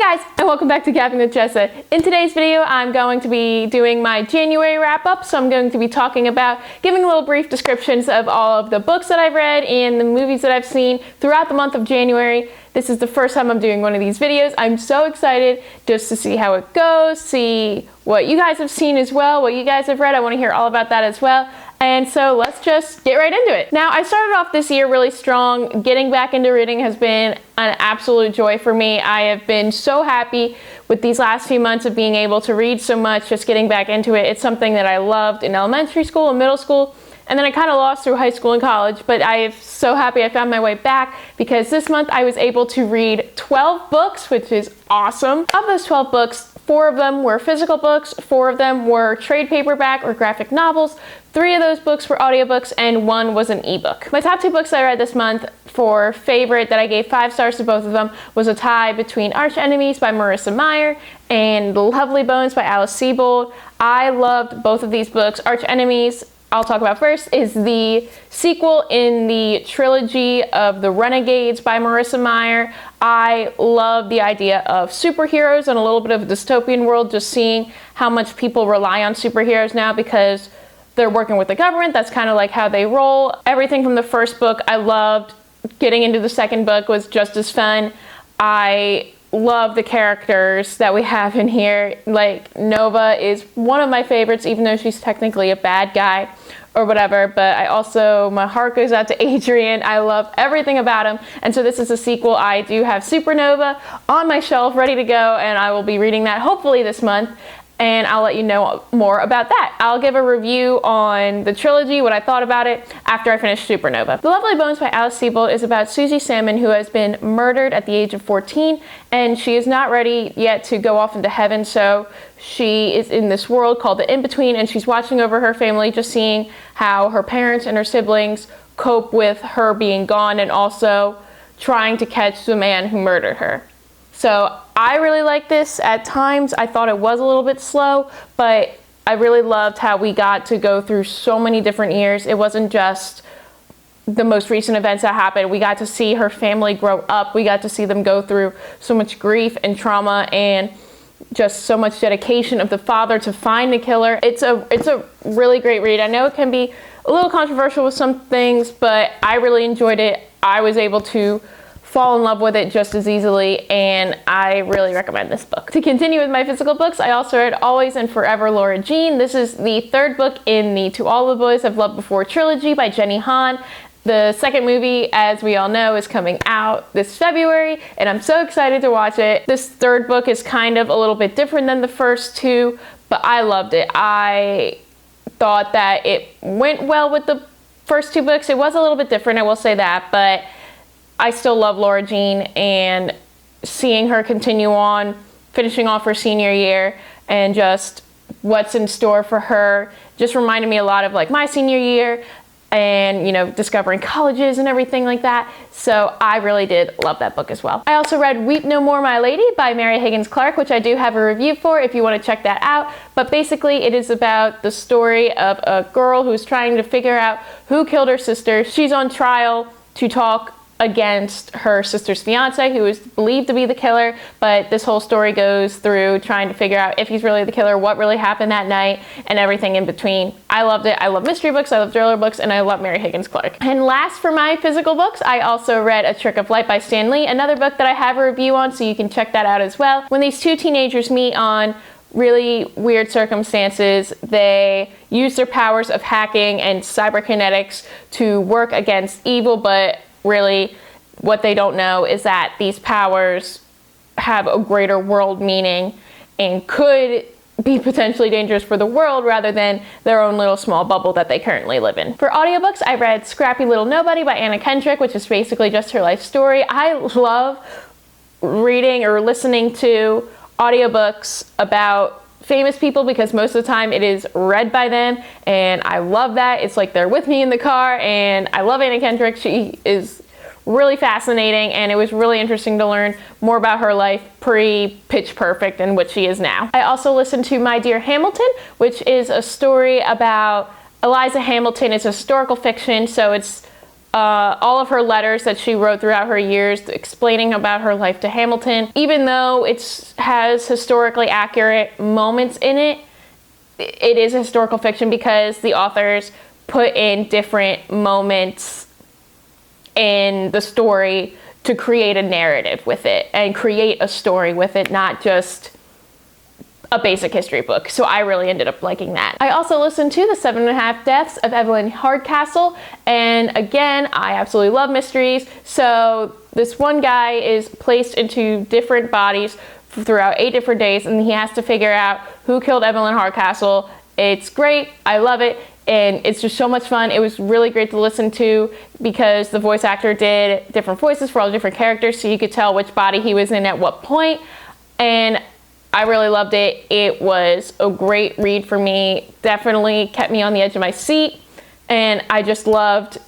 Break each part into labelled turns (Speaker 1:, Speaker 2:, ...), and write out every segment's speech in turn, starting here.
Speaker 1: Hey guys, and welcome back to Gabbin with Jessa. In today's video, I'm going to be doing my January wrap-up, so I'm going to be talking about giving little brief descriptions of all of the books that I've read and the movies that I've seen throughout the month of January. This is the first time I'm doing one of these videos. I'm so excited just to see how it goes, see what you guys have seen as well, what you guys have read. I want to hear all about that as well. And so let's just get right into it. Now, I started off this year really strong. Getting back into reading has been an absolute joy for me. I have been so happy with these last few months of being able to read so much, just getting back into it. It's something that I loved in elementary school and middle school, and then I kind of lost through high school and college, but I'm so happy I found my way back because this month I was able to read 12 books, which is awesome. Of those 12 books, 4 of them were physical books, 4 of them were trade paperback or graphic novels, 3 of those books were audiobooks, and 1 was an ebook. My top 2 books I read this month for favorite that I gave 5 stars to both of them was a tie between Arch Enemies by Marissa Meyer and Lovely Bones by Alice Sebold. I loved both of these books. Arch Enemies, I'll talk about first, is the sequel in the trilogy of The Renegades by Marissa Meyer. I love the idea of superheroes and a little bit of a dystopian world, just seeing how much people rely on superheroes now because they're working with the government. That's kind of like how they roll. Everything from the first book I loved. Getting into the second book was just as fun. I love the characters that we have in here. Like, Nova is one of my favorites, even though she's technically a bad guy or whatever, but my heart goes out to Adrian. I love everything about him, and so this is a sequel. I do have Supernova on my shelf ready to go, and I will be reading that hopefully this month, and I'll let you know more about that. I'll give a review on the trilogy, what I thought about it, after I finish Supernova. The Lovely Bones by Alice Sebold is about Susie Salmon, who has been murdered at the age of 14, and she is not ready yet to go off into heaven, so she is in this world called the In-Between, and she's watching over her family, just seeing how her parents and her siblings cope with her being gone, and also trying to catch the man who murdered her. So I really like this. At times I thought it was a little bit slow, but I really loved how we got to go through so many different years. It wasn't just the most recent events that happened. We got to see her family grow up. We got to see them go through so much grief and trauma and just so much dedication of the father to find the killer. It's a really great read. I know it can be a little controversial with some things, but I really enjoyed it. I was able to fall in love with it just as easily, and I really recommend this book. To continue with my physical books, I also read Always and Forever Laura Jean. This is the 3rd book in the To All the Boys I've Loved Before trilogy by Jenny Han. The second movie, as we all know, is coming out this February, and I'm so excited to watch it. This 3rd book is kind of a little bit different than the first 2, but I loved it. I thought that it went well with the first 2 books. It was a little bit different, I will say that, but I still love Laura Jean, and seeing her continue on, finishing off her senior year, and just what's in store for her just reminded me a lot of like my senior year and, you know, discovering colleges and everything like that. So I really did love that book as well. I also read Weep No More My Lady by Mary Higgins Clark, which I do have a review for if you want to check that out. But basically it is about the story of a girl who's trying to figure out who killed her sister. She's on trial to talk against her sister's fiance, who is believed to be the killer, but this whole story goes through trying to figure out if he's really the killer, what really happened that night, and everything in between. I loved it. I love mystery books, I love thriller books, and I love Mary Higgins Clark. And last for my physical books, I also read A Trick of Light by Stan Lee, another book that I have a review on, so you can check that out as well. When these 2 teenagers meet on really weird circumstances, they use their powers of hacking and cyberkinetics to work against evil, but really, what they don't know is that these powers have a greater world meaning and could be potentially dangerous for the world rather than their own little small bubble that they currently live in. For audiobooks, I read Scrappy Little Nobody by Anna Kendrick, which is basically just her life story. I love reading or listening to audiobooks about famous people because most of the time it is read by them, and I love that. It's like they're with me in the car, and I love Anna Kendrick. She is really fascinating, and it was really interesting to learn more about her life pre-Pitch Perfect and what she is now. I also listened to My Dear Hamilton, which is a story about Eliza Hamilton. It's historical fiction, so it's all of her letters that she wrote throughout her years explaining about her life to Hamilton. Even though it has historically accurate moments in it, it is historical fiction because the authors put in different moments in the story to create a narrative with it and create a story with it, not just a basic history book. So I really ended up liking that. I also listened to The 7.5 Deaths of Evelyn Hardcastle, and again, I absolutely love mysteries. So this one guy is placed into different bodies throughout 8 different days, and he has to figure out who killed Evelyn Hardcastle. It's great, I love it, and it's just so much fun. It was really great to listen to because the voice actor did different voices for all the different characters, so you could tell which body he was in at what point, and I really loved it. It was a great read for me. Definitely kept me on the edge of my seat. And I just loved,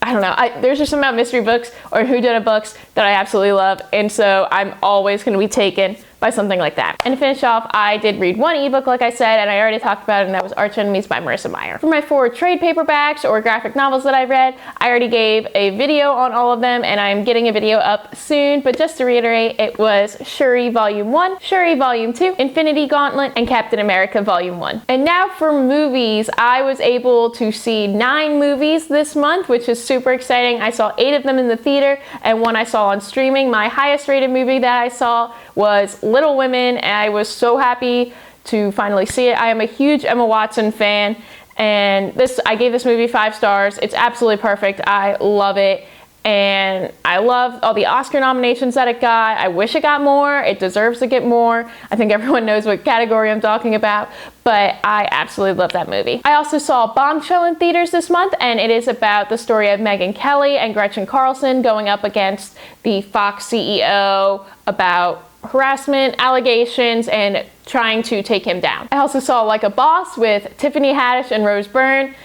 Speaker 1: I don't know, there's just some about mystery books or whodunit books that I absolutely love. And so I'm always going to be taken by something like that. And to finish off, I did read one ebook, like I said, and I already talked about it, and that was Arch Enemies by Marissa Meyer. For my 4 trade paperbacks or graphic novels that I read, I already gave a video on all of them, and I'm getting a video up soon, but just to reiterate, it was Shuri Volume 1, Shuri Volume 2, Infinity Gauntlet, and Captain America Volume 1. And now for movies, I was able to see 9 movies this month, which is super exciting. I saw 8 of them in the theater, and 1 I saw on streaming. My highest rated movie that I saw was Little Women, and I was so happy to finally see it. I am a huge Emma Watson fan, and I gave this movie 5 stars. It's absolutely perfect. I love it, and I love all the Oscar nominations that it got. I wish it got more. It deserves to get more. I think everyone knows what category I'm talking about, but I absolutely love that movie. I also saw Bombshell in theaters this month, and it is about the story of Megyn Kelly and Gretchen Carlson going up against the Fox CEO about harassment allegations and trying to take him down. I also saw Like a Boss with Tiffany Haddish and Rose Byrne.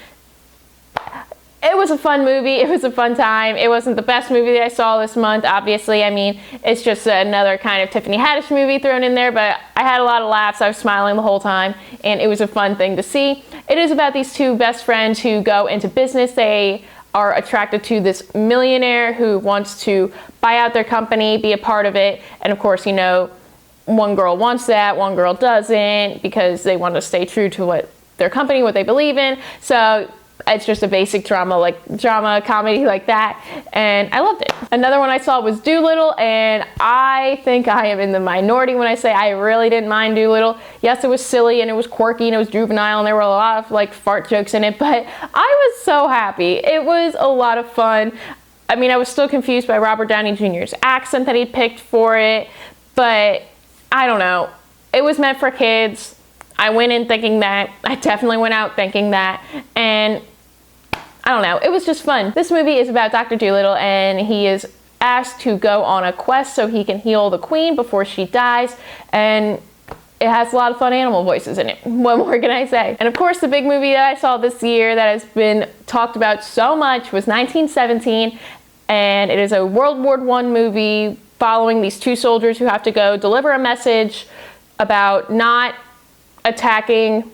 Speaker 1: It was a fun movie. It was a fun time. It wasn't the best movie that I saw this month, obviously. I mean, it's just another kind of Tiffany Haddish movie thrown in there, but I had a lot of laughs. I was smiling the whole time, and it was a fun thing to see. It is about these 2 best friends who go into business. They are attracted to this millionaire who wants to buy out their company, be a part of it, and of course, you know, one girl wants that, one girl doesn't, because they want to stay true to what their company, what they believe in. So it's just a basic drama comedy like that, and I loved it. Another one I saw was Dolittle, and I think I am in the minority when I say I really didn't mind Dolittle. Yes, it was silly and it was quirky and it was juvenile and there were a lot of like fart jokes in it, but I was so happy. It was a lot of fun. I mean, I was still confused by Robert Downey Jr.'s accent that he'd picked for it, but I don't know. It was meant for kids. I went in thinking that. I definitely went out thinking that, and I don't know, it was just fun. This movie is about Dr. Dolittle, and he is asked to go on a quest so he can heal the queen before she dies, and it has a lot of fun animal voices in it. What more can I say? And of course, the big movie that I saw this year that has been talked about so much was 1917, and it is a World War I movie following these 2 soldiers who have to go deliver a message about not attacking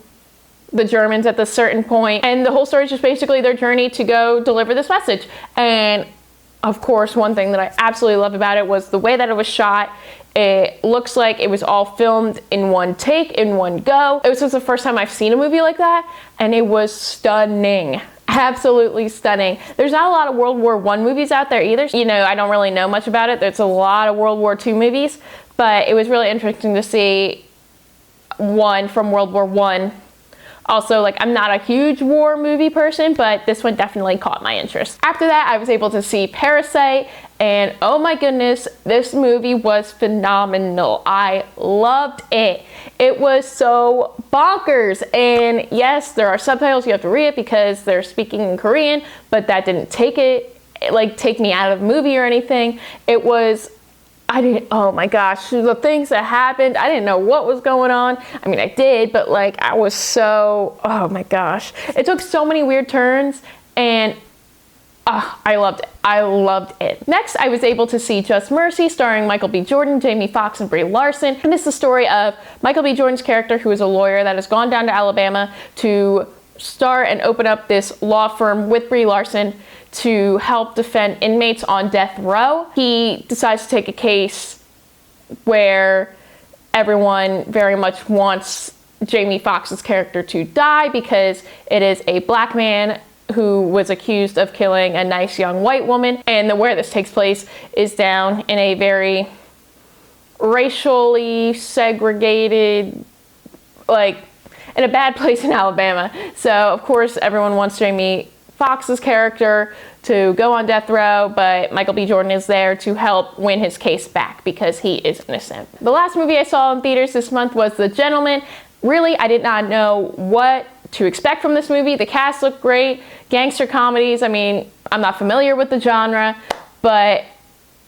Speaker 1: the Germans at this certain point, and the whole story is just basically their journey to go deliver this message. And of course, one thing that I absolutely love about it was the way that it was shot. It looks like it was all filmed in one take, in one go. It was just the first time I've seen a movie like that, and it was stunning. Absolutely stunning. There's not a lot of World War I movies out there either. You know, I don't really know much about it. There's a lot of World War II movies, but it was really interesting to see one from World War I. Also, like, I'm not a huge war movie person, but this one definitely caught my interest. After that, I was able to see Parasite, and oh my goodness, this movie was phenomenal. I loved it. It was so bonkers, and yes, there are subtitles, you have to read it because they're speaking in Korean, but that didn't take me out of the movie or anything. It was, oh my gosh, the things that happened, I didn't know what was going on. I mean, I did, but like, I was so, oh my gosh. It took so many weird turns, and I loved it. I loved it. Next, I was able to see Just Mercy, starring Michael B. Jordan, Jamie Foxx, and Brie Larson. And it's the story of Michael B. Jordan's character, who is a lawyer that has gone down to Alabama to start and open up this law firm with Brie Larson to help defend inmates on death row. He decides to take a case where everyone very much wants Jamie Foxx's character to die because it is a black man who was accused of killing a nice young white woman. And where this takes place is down in a very racially segregated, like in a bad place in Alabama. So of course everyone wants Jamie Foxx's character to go on death row, but Michael B. Jordan is there to help win his case back because he is innocent. The last movie I saw in theaters this month was The Gentleman. Really, I did not know what to expect from this movie. The cast looked great. Gangster comedies, I mean, I'm not familiar with the genre, but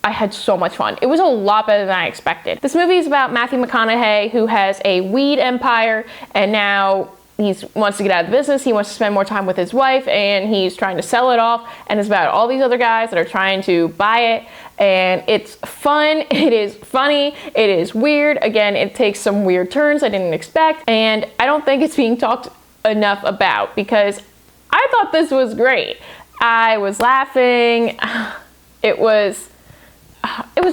Speaker 1: I had so much fun. It was a lot better than I expected. This movie is about Matthew McConaughey, who has a weed empire, and now he wants to get out of the business. He wants to spend more time with his wife, and he's trying to sell it off, and it's about all these other guys that are trying to buy it. And it's fun, it is funny, it is weird. Again, it takes some weird turns I didn't expect, and I don't think it's being talked enough about because I thought this was great. I was laughing. It was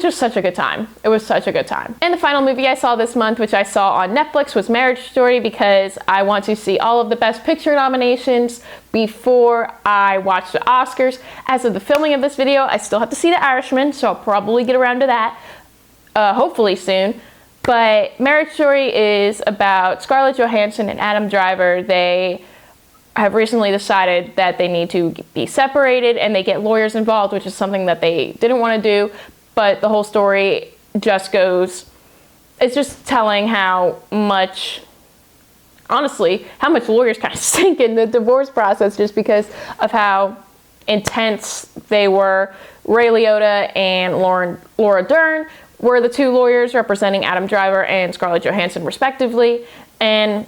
Speaker 1: just such a good time. It was such a good time. And the final movie I saw this month, which I saw on Netflix, was Marriage Story because I want to see all of the Best Picture nominations before I watch the Oscars. As of the filming of this video, I still have to see The Irishman, so I'll probably get around to that, hopefully soon. But Marriage Story is about Scarlett Johansson and Adam Driver. They have recently decided that they need to be separated, and they get lawyers involved, which is something that they didn't want to do. But the whole story just goes, it's just telling how much, honestly, how much lawyers kind of stink in the divorce process just because of how intense they were. Ray Liotta and Laura Dern were the two lawyers representing Adam Driver and Scarlett Johansson respectively. And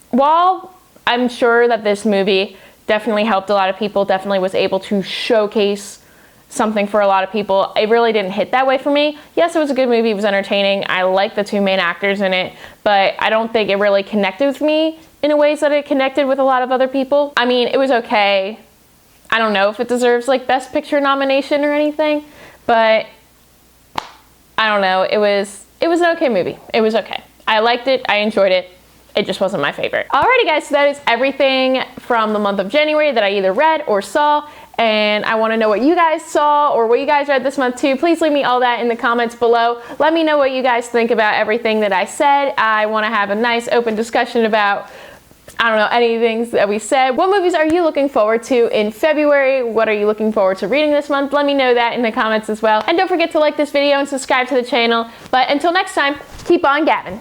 Speaker 1: while I'm sure that this movie definitely helped a lot of people, definitely was able to showcase something for a lot of people, it really didn't hit that way for me. Yes, it was a good movie, it was entertaining, I liked the two main actors in it, but I don't think it really connected with me in a ways that it connected with a lot of other people. I mean, it was okay. I don't know if it deserves like Best Picture nomination or anything, but I don't know, it was an okay movie. It was okay. I liked it, I enjoyed it. It just wasn't my favorite. Alrighty guys, so that is everything from the month of January that I either read or saw, and I want to know what you guys saw or what you guys read this month too. Please leave me all that in the comments below. Let me know what you guys think about everything that I said. I want to have a nice open discussion about, I don't know, anything that we said. What movies are you looking forward to in February? What are you looking forward to reading this month? Let me know that in the comments as well. And don't forget to like this video and subscribe to the channel. But until next time, keep on gabbing.